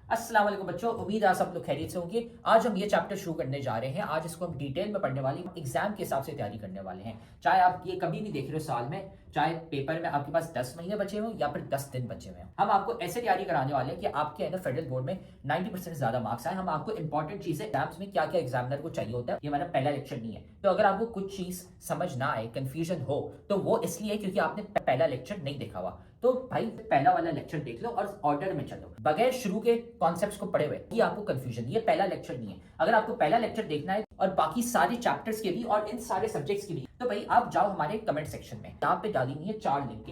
अस्सलाम वालेकुम बच्चों, उम्मीद है आप सब लोग खैरियत से होंगे। आज हम ये चैप्टर शुरू करने जा रहे हैं। आज इसको हम डिटेल में पढ़ने वाले हैं, एग्जाम के हिसाब से तैयारी करने वाले हैं। चाहे आप ये कभी भी देख रहे हो साल में, चाहे पेपर में आपके पास 10 महीने बचे हों या फिर 10 दिन बचे हुए हैं, हम आपको ऐसे तैयारी कराने वाले हैं कि आपके है ना फेडरल बोर्ड में 90% से ज्यादा मार्क्स आए। हम आपको इंपॉर्टेंट चीजें एग्जाम्स में क्या क्या एग्जामिनर को चाहिए होता है, ये हमारा पहला लेक्चर नहीं है। तो अगर आपको कुछ चीज समझ ना आए, कंफ्यूजन हो, तो वो इसलिए क्योंकि आपने पहला लेक्चर नहीं देखा हुआ। तो भाई पहला वाला लेक्चर देख लो और ऑर्डर में चलो, बगैर शुरू के कॉन्सेप्ट्स को पढ़े हुए ये आपको कंफ्यूजन, ये पहला लेक्चर नहीं है। अगर आपको पहला लेक्चर देखना है और बाकी सारे चैप्टर्स के भी और इन सारे सब्जेक्ट्स के भी, तो भाई आप जाओ हमारे कमेंट सेक्शन में, यहाँ पे डाली हुई है 4 लिंक।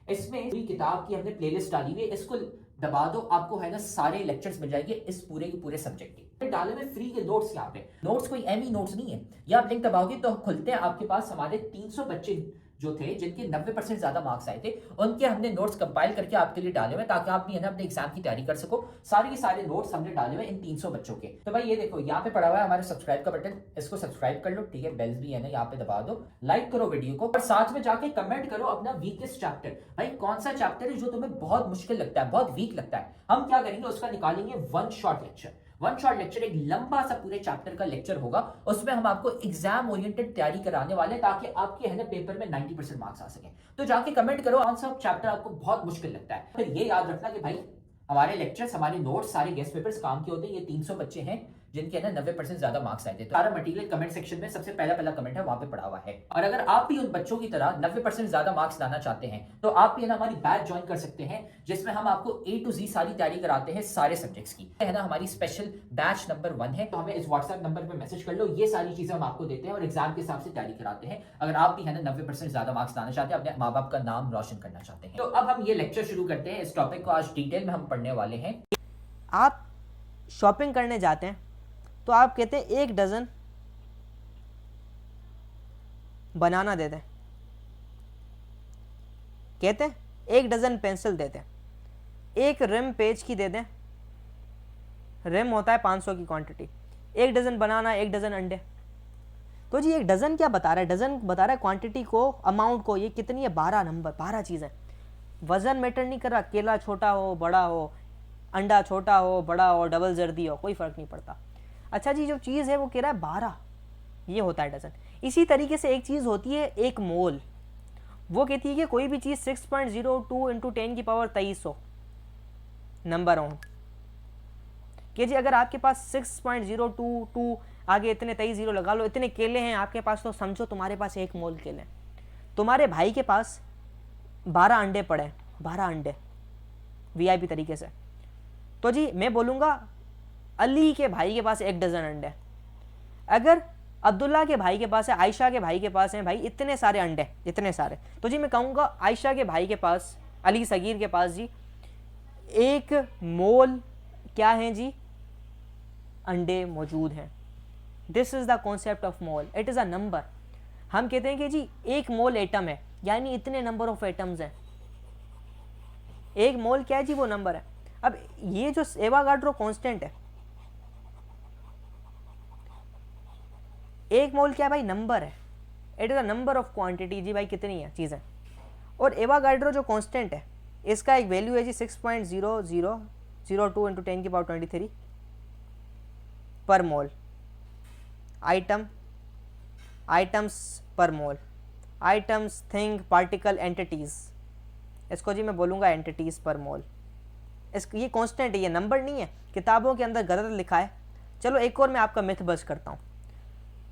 इसमें पूरी किताब की हमने प्लेलिस्ट डाली हुई है, इसको दबा दो, आपको है ना सारे लेक्चर्स मिल जाएंगे इस पूरे के पूरे सब्जेक्ट के। डाले में फ्री के नोट्स, यहाँ पे नोट्स कोई एमी नोट्स नहीं है। ये आप लिंक दबाओगे तो खुलते हैं, आपके पास हमारे 300 बच्चे जो थे जिनके 90% ज्यादा मार्क्स आए थे, उनके हमने नोट्स कंपाइल करके आपके लिए डाले हुए ताकि आप भी है ना अपने एग्जाम की तैयारी कर सको। सारे के सारे नोट्स हमने डाले हुए इन 300 बच्चों के। तो भाई ये देखो यहाँ पे पड़ा हुआ है हमारे सब्सक्राइब का बटन, इसको सब्सक्राइब कर लो, ठीक है। बेल्स भी है ना यहाँ पे दबा दो, लाइक करो वीडियो को और साथ में जाके कमेंट करो अपना वीकेस्ट चैप्टर। भाई कौन सा चैप्टर है जो तुम्हें बहुत मुश्किल लगता है, बहुत वीक लगता है, हम क्या करेंगे उसका निकालेंगे one shot lecture. One shot lecture एक लंबा सा पूरे चैप्टर का लेक्चर होगा, उसमें हम आपको एग्जाम ओरिएंटेड तैयारी कराने वाले हैं ताकि आपके है ना पेपर में 90% मार्क्स आ सके। तो जाके कमेंट करो कौन सा चैप्टर आपको बहुत मुश्किल लगता है। फिर ये याद रखना कि भाई हमारे लेक्चर्स, हमारे नोट्स, सारे गेस्ट पेपर्स काम के होते हैं। ये 300 बच्चे हैं जिनके ना 90% ज्यादा मार्क्स आए थे। तो सारा मटेरियल कमेंट सेक्शन में सबसे पहला कमेंट है, वहां पे पड़ा हुआ है। और अगर आप भी उन बच्चों की तरह 90% ज्यादा मार्क्स लाना चाहते हैं तो आप भी है ना हमारी बैच ज्वाइन कर सकते हैं, जिसमें हम आपको A to Z सारी तैयारी कराते हैं सारे सब्जेक्ट्स की। है ना हमारी स्पेशल बैच नंबर 1 है, तो हमें इस व्हाट्सएप नंबर पर मैसेज कर लो। ये सारी चीजें हम आपको देते हैं और एग्जाम के हिसाब से तैयारी कराते हैं। अगर आप भी है ना 90% ज्यादा मार्क्स लाना चाहते हैं, अपने माँ बाप का नाम रोशन करना चाहते हैं। तो अब हम ये लेक्चर शुरू करते हैं। इस टॉपिक को आज डिटेल में हम पढ़ने वाले हैं। आप शॉपिंग करने जाते हैं तो आप कहते हैं 1 डज़न बनाना दे दें, कहते हैं 1 डज़न पेंसिल दे दें, 1 रिम पेज की दे दें। रिम होता है 500 की क्वांटिटी, 1 डज़न बनाना, 1 डज़न अंडे। तो जी 1 डज़न क्या बता रहा है? डज़न बता रहा है क्वांटिटी को, अमाउंट को। ये कितनी है? 12 नंबर, 12 चीज़ें। वज़न मैटर नहीं कर रहा, केला छोटा हो बड़ा हो, अंडा छोटा हो बड़ा हो, डबल जर्दी हो, कोई फ़र्क नहीं पड़ता। अच्छा जी, जो चीज़ है वो कह रहा है 12, ये होता है डज़न। इसी तरीके से एक चीज़ होती है 1 मोल, वो कहती है कि कोई भी चीज़ 6.02 इंटू 10 की पावर 2300 नंबर ऑन। कि जी अगर आपके पास 6.022 आगे इतने 23 जीरो लगा लो, इतने केले हैं आपके पास, तो समझो तुम्हारे पास 1 मोल केले। तुम्हारे भाई के पास 12 अंडे पड़े, 12 अंडे वीआईपी तरीके से, तो जी मैं बोलूँगा अली के भाई के पास 1 डज़न अंडे। अगर अब्दुल्ला के भाई के पास है, आयशा के भाई के पास है भाई इतने सारे अंडे, इतने सारे, तो जी मैं कहूँगा आयशा के भाई के पास, अली सगीर के पास जी 1 मोल क्या है जी? अंडे मौजूद हैं। This is the concept of mole, it is a number. हम कहते हैं कि जी 1 मोल एटम है, यानी इतने नंबर ऑफ एटम्स हैं। 1 मोल क्या है जी? वो नंबर है। अब ये जो एवोगाड्रो कांस्टेंट है, 1 मोल क्या है भाई? नंबर है। It is a number of quantity जी भाई, कितनी है चीज़ें। और एवोगाड्रो जो कांस्टेंट है, इसका एक वैल्यू है जी 6.0002 इंटू 10 की पावर 23 पर मोल। आइटम्स पर मोल, आइटम्स, थिंग, पार्टिकल, एंटिटीज़, इसको जी मैं बोलूँगा एंटिटीज़ पर मोल। ये कांस्टेंट है, ये नंबर नहीं है। किताबों के अंदर गलत लिखा है। चलो एक और मैं आपका मिथ बस्ट करता हूँ।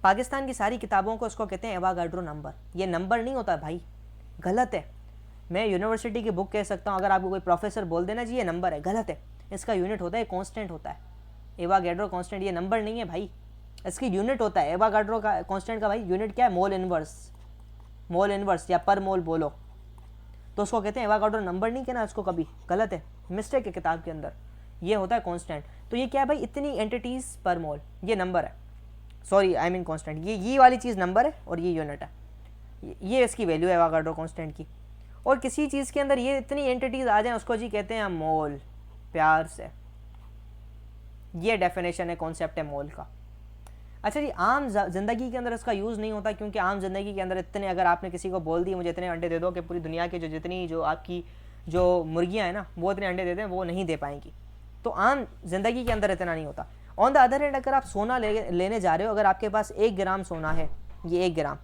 पाकिस्तान की सारी किताबों को इसको कहते हैं एवोगाड्रो नंबर। ये नंबर नहीं होता भाई, गलत है। मैं यूनिवर्सिटी की बुक कह सकता हूँ, अगर आपको कोई प्रोफेसर बोल देना जी ये नंबर है, गलत है। इसका यूनिट होता है, कांस्टेंट होता है। एवोगाड्रो कांस्टेंट ये नंबर नहीं है भाई, इसकी यूनिट होता है। एवोगाड्रो का कांस्टेंट का भाई यूनिट क्या है? मोल इनवर्स, मोल इनवर्स या पर मोल बोलो, तो उसको कहते हैं एवोगाड्रो नंबर। नहीं कहना उसको कभी, गलत है, मिस्टेक है किताब के अंदर। ये होता है कांस्टेंट। तो ये क्या है भाई? इतनी एंटिटीज़ पर मोल, ये नंबर है। सॉरी आई मीन कांस्टेंट, ये वाली चीज़ नंबर है और ये यूनिट है। ये इसकी वैल्यू है एवोगाड्रो कांस्टेंट की। और किसी चीज़ के अंदर ये इतनी एंटिटीज़ आ जाएं, उसको जी कहते हैं मोल, प्यार से। ये डेफिनेशन है, कॉन्सेप्ट है मोल का। अच्छा जी, आम ज़िंदगी के अंदर इसका यूज़ नहीं होता, क्योंकि आम ज़िंदगी के अंदर इतने, अगर आपने किसी को बोल दिया मुझे इतने अंडे दे दो कि पूरी दुनिया के जो आपकी जो मुर्गियाँ हैं ना वो इतने अंडे दे दें, वो नहीं दे पाएंगी। तो आम जिंदगी के अंदर इतना नहीं होता। ऑन द अदर हैंड अगर आप सोना लेने जा रहे हो, अगर आपके पास 1 ग्राम सोना है, ये 1 ग्राम,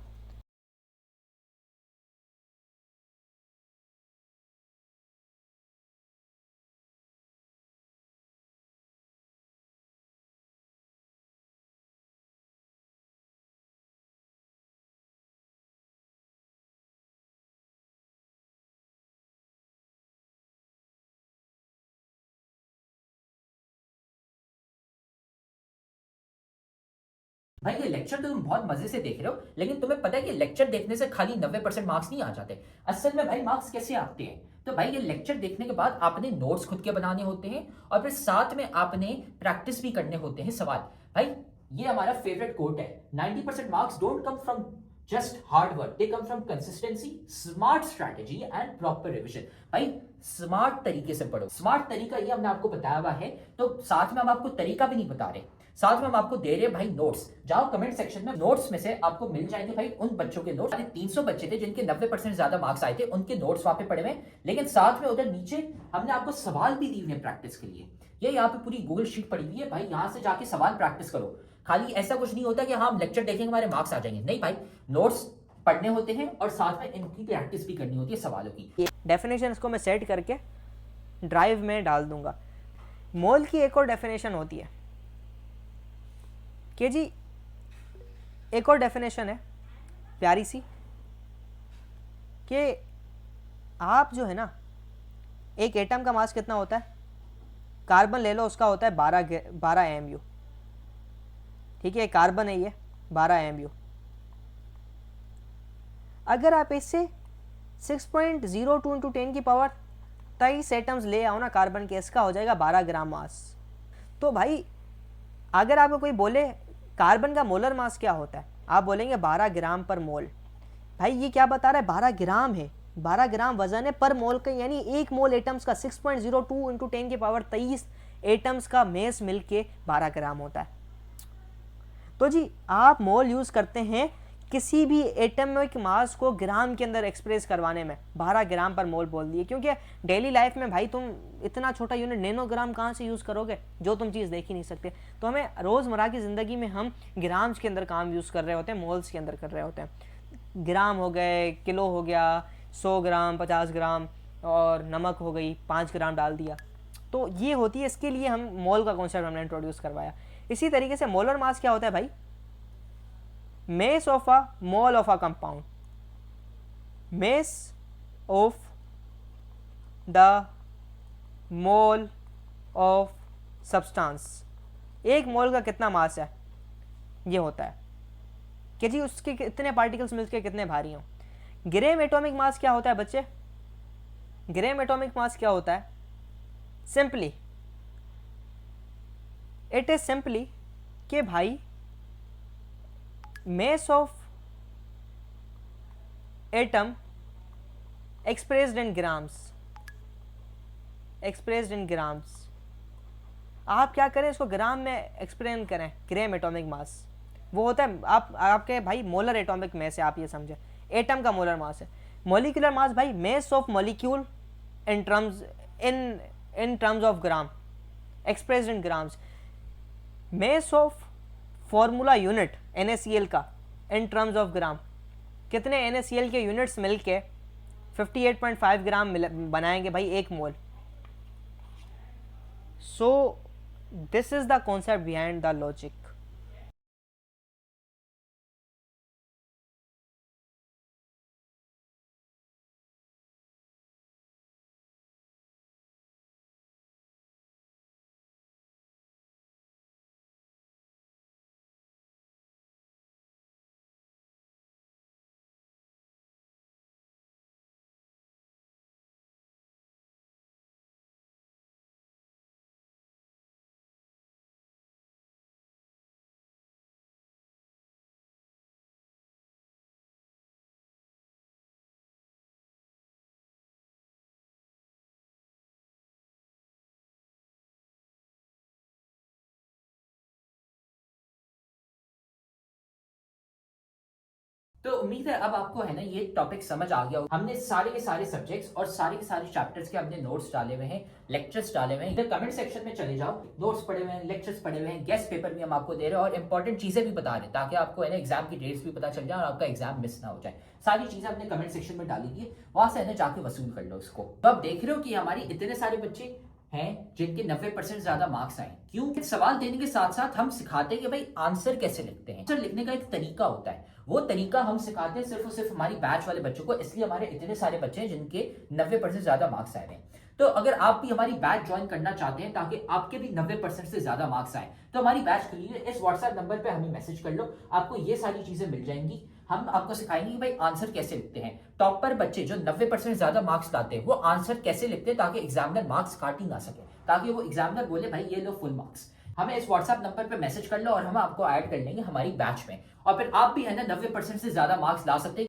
भाई ये लेक्चर तो तुम बहुत मजे से देख रहे हो, लेकिन तुम्हें पता है कि लेक्चर देखने से खाली 90% मार्क्स नहीं आ जाते। असल में भाई मार्क्स कैसे आते हैं, तो भाई ये लेक्चर देखने के बाद आपने नोट्स खुद के बनाने होते हैं और फिर साथ में आपने प्रैक्टिस भी करने होते हैं सवाल। भाई ये हमारा फेवरेट कोट है, 90% marks don't come from just hard work, they come from consistency, smart strategy and proper revision. भाई स्मार्ट तरीके से पढ़ो, स्मार्ट तरीका ये हमने आपको बताया हुआ है, तो साथ में हम आपको तरीका भी नहीं बता रहे, साथ में हम आपको दे रहे हैं भाई नोट्स। जाओ कमेंट सेक्शन में, नोट्स में से आपको मिल जाएंगे भाई उन बच्चों के नोट्स, 300 बच्चे थे जिनके 90% ज्यादा मार्क्स आए थे, उनके नोट्स वहां पे पड़े हुए, लेकिन साथ में उधर नीचे हमने आपको सवाल भी दिए हुए प्रैक्टिस के लिए। ये यहाँ पे पूरी गूगल शीट पड़ी हुई है भाई, यहाँ से जाके सवाल प्रैक्टिस करो। खाली ऐसा कुछ नहीं होता कि हाँ हम लेक्चर देखेंगे हमारे मार्क्स आ जाएंगे, नहीं भाई, नोट्स पढ़ने होते हैं और साथ में इनकी प्रैक्टिस भी करनी होती है सवालों की। डेफिनेशन इसको मैं सेट करके ड्राइव में डाल दूंगा। मोल की एक और डेफिनेशन होती है कि जी, एक और डेफिनेशन है प्यारी सी, कि आप जो है ना, एक एटम का मास कितना होता है, कार्बन ले लो, उसका होता है 12 AMU, ठीक है, कार्बन है ये 12 AMU। अगर आप इससे 6.02 इंटू 10 की पावर 23 एटम्स ले आओ ना कार्बन के, इसका हो जाएगा 12 ग्राम मास। तो भाई अगर आपको कोई बोले कार्बन का मोलर मास क्या होता है, आप बोलेंगे 12 ग्राम पर मोल। भाई ये क्या बता रहा है, 12 ग्राम है, 12 ग्राम वजन है पर मोल का, यानी एक मोल एटम्स का 6.02 इंटू 10 की पावर 23 एटम्स का मेस मिलके 12 ग्राम होता है। तो जी आप मोल यूज करते हैं किसी भी एटमिक मास को ग्राम के अंदर एक्सप्रेस करवाने में, 12 ग्राम पर मोल बोल दिए, क्योंकि डेली लाइफ में भाई तुम इतना छोटा यूनिट नैनोग्राम कहाँ से यूज़ करोगे, जो तुम चीज़ देख ही नहीं सकते। तो हमें रोज़मर्रा की ज़िंदगी में हम ग्राम्स के अंदर काम यूज़ कर रहे होते हैं, मोल्स के अंदर कर रहे होते हैं। ग्राम हो गए, किलो हो गया, 100 ग्राम, 50 ग्राम, और नमक हो गई, 5 ग्राम डाल दिया। तो ये होती है, इसके लिए हम मोल का कॉन्सेप्ट हमने इंट्रोड्यूस करवाया। इसी तरीके से मोलर मास क्या होता है भाई, mass of a mole of a compound, mass of the mole of substance, एक मोल का कितना मास है, ये होता है कि जी उसके कितने पार्टिकल्स मिलकर कितने भारी हों। ग्रेम एटॉमिक मास क्या होता है बच्चे, ग्रेम एटॉमिक मास क्या होता है, सिंपली इट इज सिंपली कि भाई mass of atom expressed in grams, expressed in grams। आप क्या करें, इसको ग्राम में एक्सप्लेन करें, ग्राम एटॉमिक मास वो होता है आपके भाई मोलर एटॉमिक मास है, आप ये समझे एटम का मोलर मास है। मॉलिक्यूलर मास भाई mass of molecule in terms of gram, expressed in grams। mass of formula unit NaCl का इन टर्म्स ऑफ ग्राम, कितने NaCl के यूनिट्स मिलके 58.5 ग्राम बनाएंगे भाई एक मोल। So this is the concept behind the logic. तो उम्मीद है अब आपको है ना ये टॉपिक समझ आ गया होगा। हमने सारे के सारे सब्जेक्ट्स और सारे के सारे चैप्टर्स के हमने नोट्स डाले हुए हैं, लेक्चर्स डाले हुए हैं। इधर कमेंट सेक्शन में चले जाओ, नोट्स पढ़े हुए हैं, लेक्चर्स पढ़े हुए हैं, गेस्ट पेपर भी हम आपको दे रहे हैं और इंपॉर्टेंट चीजें भी बता रहे हैं ताकि आपको है ना एग्जाम की डेट्स भी पता चल जाए और आपका एग्जाम मिस ना हो जाए। सारी चीजें हमने कमेंट सेक्शन में डाली थी, वहां से है ना जाके वसूल कर लो इसको। तो आप देख रहे हो कि हमारी इतने सारे बच्चे हैं जिनके 90% ज्यादा मार्क्स आए। क्यों? सवाल देने के साथ साथ हम सिखाते हैं कि भाई आंसर कैसे लिखते हैं। आंसर लिखने का एक तरीका होता है, वो तरीका हम सिखाते हैं सिर्फ और सिर्फ हमारी बैच वाले बच्चों को, इसलिए हमारे इतने सारे बच्चे हैं जिनके 90% ज्यादा मार्क्स आए हैं। तो अगर आप भी हमारी बैच ज्वाइन करना चाहते हैं ताकि आपके भी 90% से ज्यादा मार्क्स आए, तो हमारी बैच के लिए इस व्हाट्सएप नंबर पे हमें मैसेज कर लो, आपको ये सारी चीजें मिल जाएंगी। हम आपको सिखाएंगे कि भाई आंसर कैसे लिखते हैं। टॉपर बच्चे जो 90% ज्यादा मार्क्स लाते हैं वो आंसर कैसे लिखते हैं ताकि एग्जामिनर मार्क्स काट ही ना सके, ताकि वो एग्जामिनर बोले भाई ये लो फुल मार्क्स। हमें इस व्हाट्सएप नंबर पे मैसेज कर लो और हम आपको ऐड कर लेंगे हमारी बैच में, और फिर आप भी है ना 90% से ज्यादा मार्क्स ला सकते हैं।